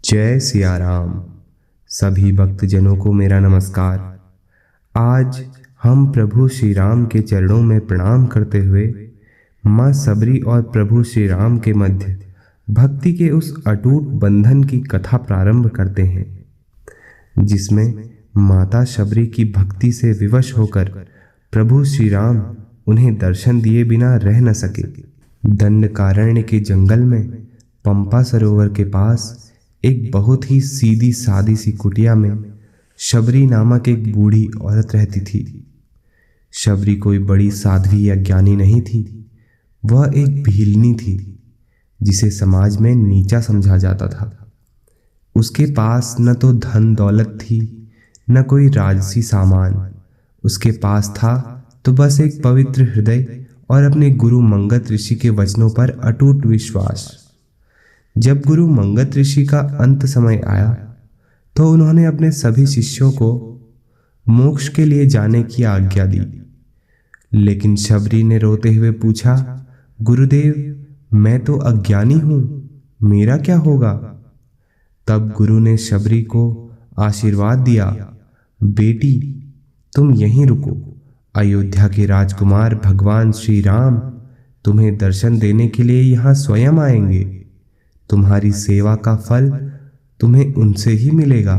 जय सिया राम। सभी भक्तजनों को मेरा नमस्कार। आज हम प्रभु श्री राम के चरणों में प्रणाम करते हुए माँ सबरी और प्रभु श्री राम के मध्य भक्ति के उस अटूट बंधन की कथा प्रारंभ करते हैं, जिसमें माता सबरी की भक्ति से विवश होकर प्रभु श्री राम उन्हें दर्शन दिए बिना रह न सके। दंडकारण्य के जंगल में पंपा सरोवर के पास एक बहुत ही सीधी सादी सी कुटिया में शबरी नामक एक बूढ़ी औरत रहती थी। शबरी कोई बड़ी साध्वी या ज्ञानी नहीं थी, वह एक भीलनी थी जिसे समाज में नीचा समझा जाता था। उसके पास न तो धन दौलत थी, न कोई राजसी सामान। उसके पास था तो बस एक पवित्र हृदय और अपने गुरु मंगत ऋषि के वचनों पर अटूट विश्वास। जब गुरु मंगत ऋषि का अंत समय आया तो उन्होंने अपने सभी शिष्यों को मोक्ष के लिए जाने की आज्ञा दी, लेकिन शबरी ने रोते हुए पूछा, गुरुदेव मैं तो अज्ञानी हूं, मेरा क्या होगा? तब गुरु ने शबरी को आशीर्वाद दिया, बेटी तुम यहीं रुको, अयोध्या के राजकुमार भगवान श्री राम तुम्हें दर्शन देने के लिए यहाँ स्वयं आएंगे। तुम्हारी सेवा का फल तुम्हें उनसे ही मिलेगा।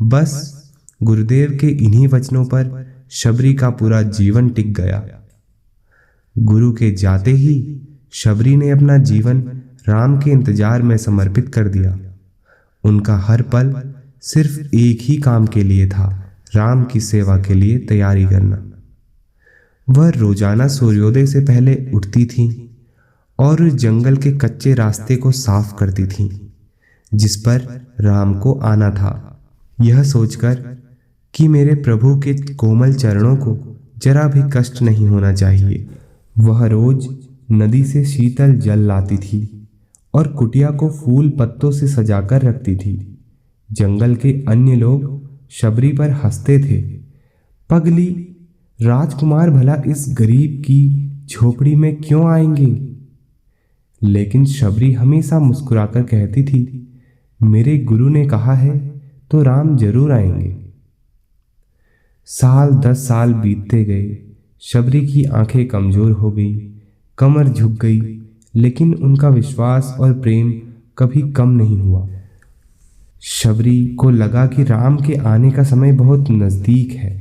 बस गुरुदेव के इन्हीं वचनों पर शबरी का पूरा जीवन टिक गया। गुरु के जाते ही शबरी ने अपना जीवन राम के इंतजार में समर्पित कर दिया। उनका हर पल सिर्फ एक ही काम के लिए था, राम की सेवा के लिए तैयारी करना। वह रोजाना सूर्योदय से पहले उठती थीं और उस जंगल के कच्चे रास्ते को साफ करती थीं जिस पर राम को आना था, यह सोचकर कि मेरे प्रभु के कोमल चरणों को जरा भी कष्ट नहीं होना चाहिए। वह रोज नदी से शीतल जल लाती थी और कुटिया को फूल पत्तों से सजाकर रखती थी। जंगल के अन्य लोग शबरी पर हंसते थे, पगली राजकुमार भला इस गरीब की झोपड़ी में क्यों आएंगे? लेकिन शबरी हमेशा मुस्कुराकर कहती थी, मेरे गुरु ने कहा है तो राम जरूर आएंगे। 10 साल बीतते गए। शबरी की आंखें कमजोर हो गई, कमर झुक गई, लेकिन उनका विश्वास और प्रेम कभी कम नहीं हुआ। शबरी को लगा कि राम के आने का समय बहुत नजदीक है,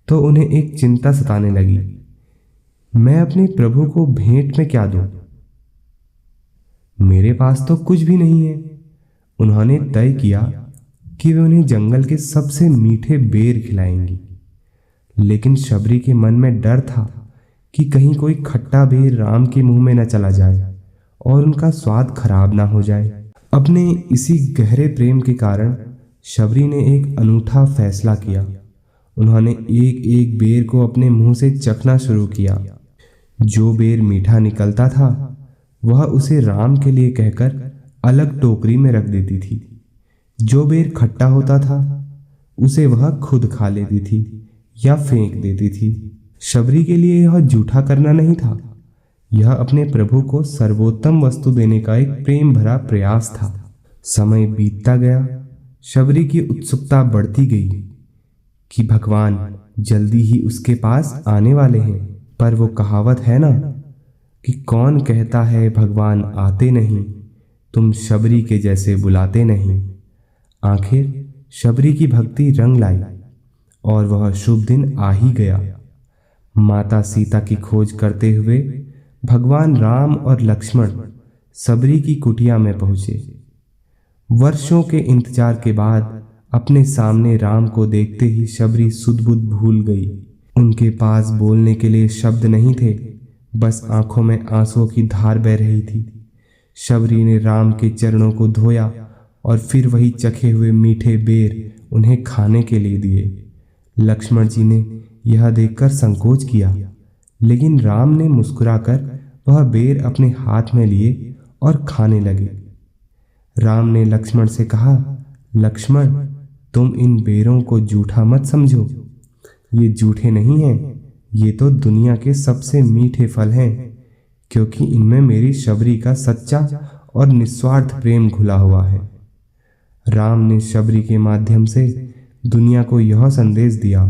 तो उन्हें एक चिंता सताने लगी, मैं अपने प्रभु को भेंट में क्या दूं? मेरे पास तो कुछ भी नहीं है। उन्होंने तय किया कि वे उन्हें जंगल के सबसे मीठे बेर खिलाएंगी, लेकिन शबरी के मन में डर था कि कहीं कोई खट्टा बेर राम के मुंह में न चला जाए और उनका स्वाद खराब ना हो जाए। अपने इसी गहरे प्रेम के कारण शबरी ने एक अनूठा फैसला किया। उन्होंने एक एक बेर को अपने मुंह से चखना शुरू किया। जो बेर मीठा निकलता था वह उसे राम के लिए कहकर अलग टोकरी में रख देती थी। जो बेर खट्टा होता था उसे वह खुद खा लेती थी या फेंक देती थी। शबरी के लिए यह जूठा करना नहीं था, यह अपने प्रभु को सर्वोत्तम वस्तु देने का एक प्रेम भरा प्रयास था। समय बीतता गया, शबरी की उत्सुकता बढ़ती गई कि भगवान जल्दी ही उसके पास आने वाले हैं। पर वो कहावत है ना कि कौन कहता है भगवान आते नहीं, तुम शबरी के जैसे बुलाते नहीं। आखिर शबरी की भक्ति रंग लाई और वह शुभ दिन आ ही गया। माता सीता की खोज करते हुए भगवान राम और लक्ष्मण शबरी की कुटिया में पहुंचे। वर्षों के इंतजार के बाद अपने सामने राम को देखते ही शबरी सुध-बुध भूल गई। उनके पास बोलने के लिए शब्द नहीं थे, बस आंखों में आंसुओं की धार बह रही थी। शबरी ने राम के चरणों को धोया और फिर वही चखे हुए मीठे बेर उन्हें खाने के लिए दिए। लक्ष्मण जी ने यह देखकर संकोच किया, लेकिन राम ने मुस्कुराकर वह बेर अपने हाथ में लिए और खाने लगे। राम ने लक्ष्मण से कहा, लक्ष्मण तुम इन बेरों को जूठा मत समझो, ये जूठे नहीं हैं, ये तो दुनिया के सबसे मीठे फल हैं, क्योंकि इनमें मेरी शबरी का सच्चा और निस्वार्थ प्रेम घुला हुआ है। राम ने शबरी के माध्यम से दुनिया को यह संदेश दिया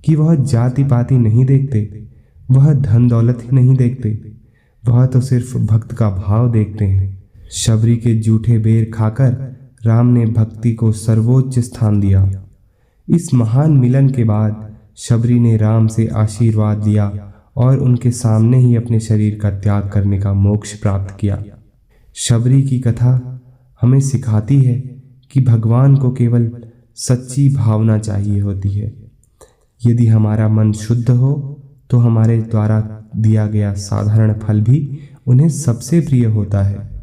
कि वह जाति पाति नहीं देखते, वह धन दौलत ही नहीं देखते, वह तो सिर्फ भक्त का भाव देखते हैं। शबरी के जूठे बेर खाकर राम ने भक्ति को सर्वोच्च स्थान दिया। इस महान मिलन के बाद शबरी ने राम से आशीर्वाद लिया और उनके सामने ही अपने शरीर का त्याग करने का मोक्ष प्राप्त किया। शबरी की कथा हमें सिखाती है कि भगवान को केवल सच्ची भावना चाहिए होती है। यदि हमारा मन शुद्ध हो तो हमारे द्वारा दिया गया साधारण फल भी उन्हें सबसे प्रिय होता है।